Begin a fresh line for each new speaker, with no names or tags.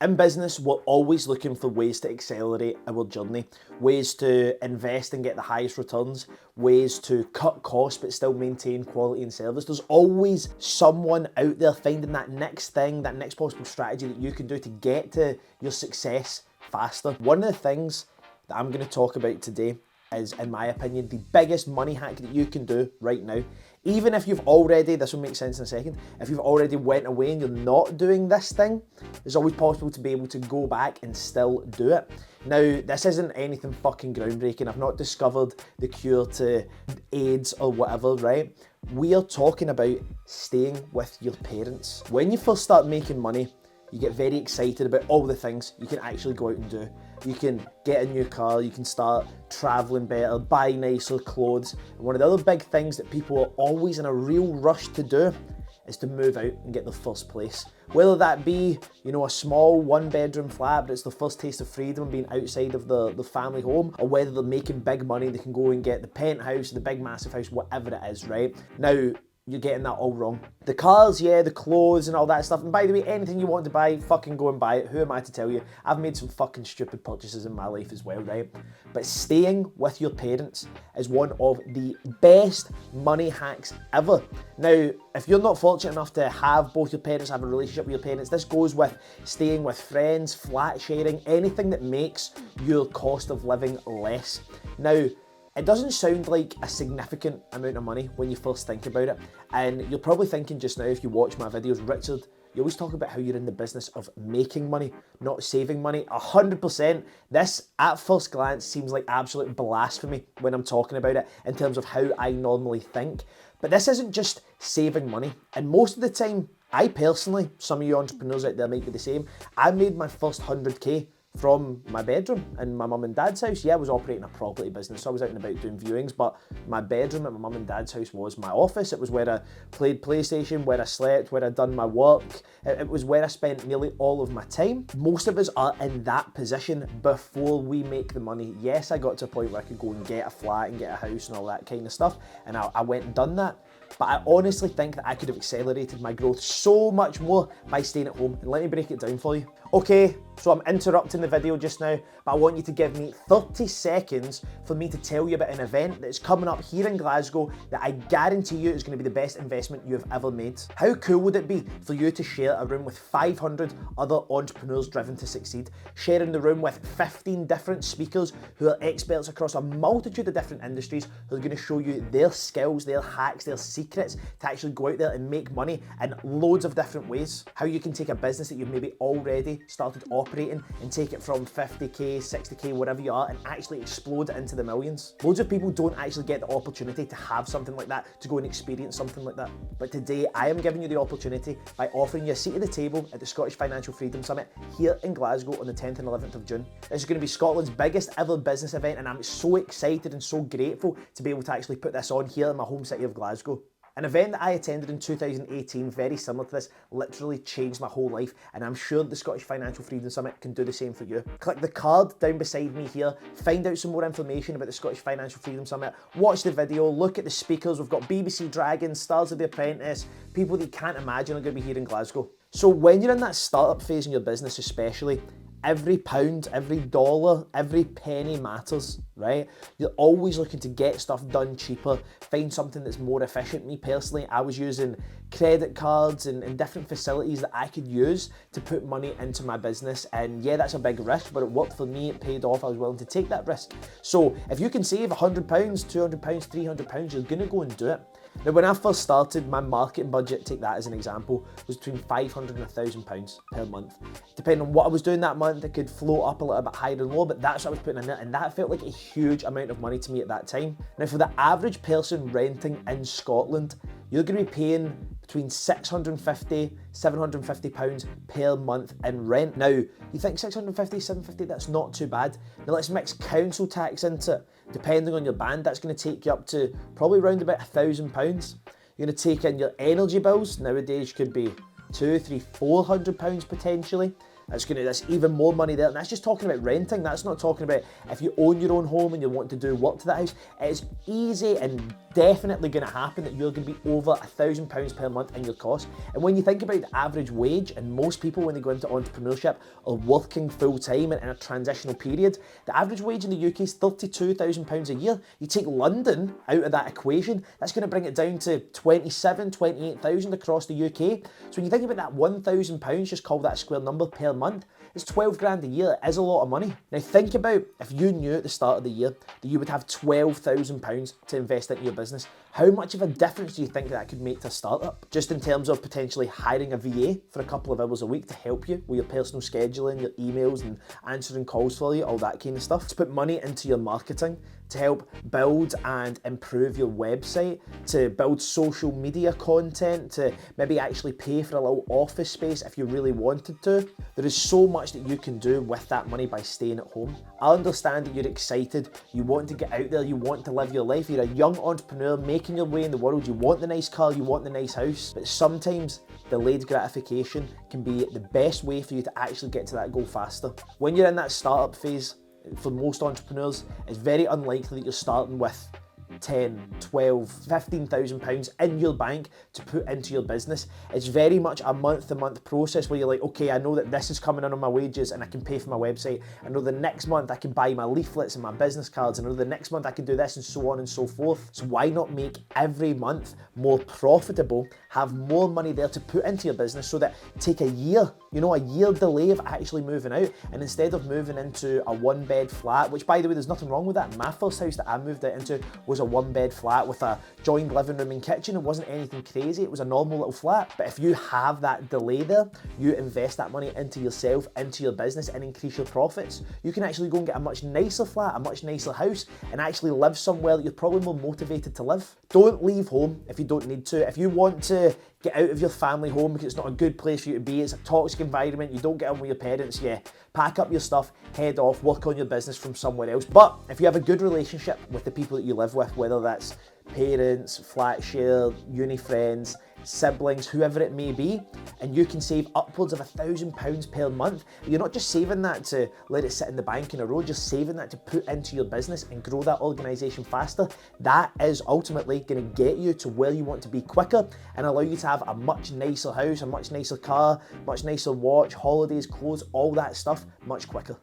In business, we're always looking for ways to accelerate our journey, ways to invest and get the highest returns, ways to cut costs but still maintain quality and service. There's always someone out there finding that next thing, that next possible strategy that you can do to get to your success faster. One of the things that I'm going to talk about today is, in my opinion, the biggest money hack that you can do right now. Even if you've already, this will make sense in a second, if you've already went away and you're not doing this thing, it's always possible to be able to go back and still do it. Now, this isn't anything fucking groundbreaking. I've not discovered the cure to AIDS or whatever, right? We are talking about staying with your parents. When you first start making money, you get very excited about all the things you can actually go out and do. You can get a new car, you can start traveling better, buy nicer clothes. And one of the other big things that people are always in a real rush to do is to move out and get their first place. Whether that be, a small one-bedroom flat, but it's the first taste of freedom being outside of the family home, or whether they're making big money, they can go and get the penthouse, the big massive house, whatever it is, right? Now, you're getting that all wrong. The cars, yeah, the clothes and all that stuff. And by the way, anything you want to buy, fucking go and buy it. Who am I to tell you? I've made some fucking stupid purchases in my life as well, right? But staying with your parents is one of the best money hacks ever. Now, if you're not fortunate enough to have both your parents, have a relationship with your parents, this goes with staying with friends, flat sharing, anything that makes your cost of living less. Now, it doesn't sound like a significant amount of money when you first think about it. And you're probably thinking just now, if you watch my videos, Richard, you always talk about how you're in the business of making money, not saving money. 100%. This, at first glance, seems like absolute blasphemy when I'm talking about it in terms of how I normally think. But this isn't just saving money. And most of the time, I personally, some of you entrepreneurs out there might be the same, I made my first 100K from my bedroom in my mum and dad's house. Yeah, I was operating a property business, so I was out and about doing viewings, but my bedroom at my mum and dad's house was my office. It was where I played PlayStation, where I slept, where I'd done my work. It was where I spent nearly all of my time. Most of us are in that position before we make the money. Yes, I got to a point where I could go and get a flat and get a house and all that kind of stuff, and I went and done that. But I honestly think that I could have accelerated my growth so much more by staying at home. And let me break it down for you. Okay, so I'm interrupting the video just now, but I want you to give me 30 seconds for me to tell you about an event that's coming up here in Glasgow that I guarantee you is going to be the best investment you have ever made. How cool would it be for you to share a room with 500 other entrepreneurs driven to succeed, sharing the room with 15 different speakers who are experts across a multitude of different industries who are going to show you their skills, their hacks, their secrets to actually go out there and make money in loads of different ways. How you can take a business that you've maybe already started operating and take it from 50K, 60K, wherever you are, and actually explode it into the millions. Loads of people don't actually get the opportunity to have something like that, to go and experience something like that. But today, I am giving you the opportunity by offering you a seat at the table at the Scottish Financial Freedom Summit here in Glasgow on the 10th and 11th of June. This is going to be Scotland's biggest ever business event, and I'm so excited and so grateful to be able to actually put this on here in my home city of Glasgow. An event that I attended in 2018, very similar to this, literally changed my whole life, and I'm sure the Scottish Financial Freedom Summit can do the same for you. Click the card down beside me here, find out some more information about the Scottish Financial Freedom Summit, watch the video, look at the speakers. We've got BBC Dragons, Stars of the Apprentice, people that you can't imagine are going to be here in Glasgow. So when you're in that startup phase in your business especially, every pound, every dollar, every penny matters, right? You're always looking to get stuff done cheaper, find something that's more efficient. Me personally, I was using credit cards and different facilities that I could use to put money into my business. And yeah, that's a big risk, but it worked for me, it paid off, I was willing to take that risk. So if you can save £100, £200, £300, you're gonna go and do it. Now, when I first started, my marketing budget, take that as an example, was between £500 and £1,000 per month. Depending on what I was doing that month, it could float up a little bit higher and lower, but that's what I was putting in there, and that felt like a huge amount of money to me at that time. Now, for the average person renting in Scotland, you're going to be paying between £650, £750 per month in rent. Now, you think £650, £750, that's not too bad. Now, let's mix council tax into it. Depending on your band, that's going to take you up to probably around about £1,000. You're going to take in your energy bills. Nowadays, could be £200, £300, £400 potentially. That's even more money there. And that's just talking about renting. That's not talking about if you own your own home and you want to do work to that house. It's easy and definitely going to happen that you're going to be over £1,000 per month in your costs. And when you think about the average wage, and most people when they go into entrepreneurship are working full time and in a transitional period, the average wage in the UK is £32,000 a year. You take London out of that equation, that's going to bring it down to 27, 28,000 across the UK. So when you think about that £1,000, just call that a square number, per month, it's 12 grand a year. It is a lot of money. Now think about if you knew at the start of the year that you would have £12,000 to invest into your business. How much of a difference do you think that could make to a startup? Just in terms of potentially hiring a VA for a couple of hours a week to help you with your personal scheduling, your emails and answering calls for you, all that kind of stuff. To put money into your marketing, to help build and improve your website, to build social media content, to maybe actually pay for a little office space if you really wanted to. There is so much that you can do with that money by staying at home. I understand that you're excited, you want to get out there, you want to live your life, you're a young entrepreneur making your way in the world, you want the nice car, you want the nice house, but sometimes delayed gratification can be the best way for you to actually get to that goal faster. When you're in that startup phase, for most entrepreneurs, it's very unlikely that you're starting with 10, 12, 15,000 pounds in your bank to put into your business. It's very much a month-to-month process where you're like, okay, I know that this is coming in on my wages and I can pay for my website. I know the next month I can buy my leaflets and my business cards. I know the next month I can do this, and so on and so forth. So why not make every month more profitable, have more money there to put into your business, so that take a year delay of actually moving out, and instead of moving into a 1-bed flat, which by the way, there's nothing wrong with that. My first house that I moved out into was a 1-bed flat with a joined living room and kitchen. It wasn't anything crazy, it was a normal little flat. But if you have that delay there, you invest that money into yourself, into your business, and increase your profits, you can actually go and get a much nicer flat, a much nicer house, and actually live somewhere that you're probably more motivated to live. Don't leave home if you don't need to. If you want to get out of your family home because it's not a good place for you to be, it's a toxic environment, you don't get on with your parents, yeah, pack up your stuff, head off, work on your business from somewhere else. But if you have a good relationship with the people that you live with, whether that's parents, flat share, uni friends, siblings, whoever it may be, and you can save upwards of £1,000 per month, you're not just saving that to let it sit in the bank in a row, you're saving that to put into your business and grow that organisation faster. That is ultimately going to get you to where you want to be quicker and allow you to have a much nicer house, a much nicer car, much nicer watch, holidays, clothes, all that stuff much quicker.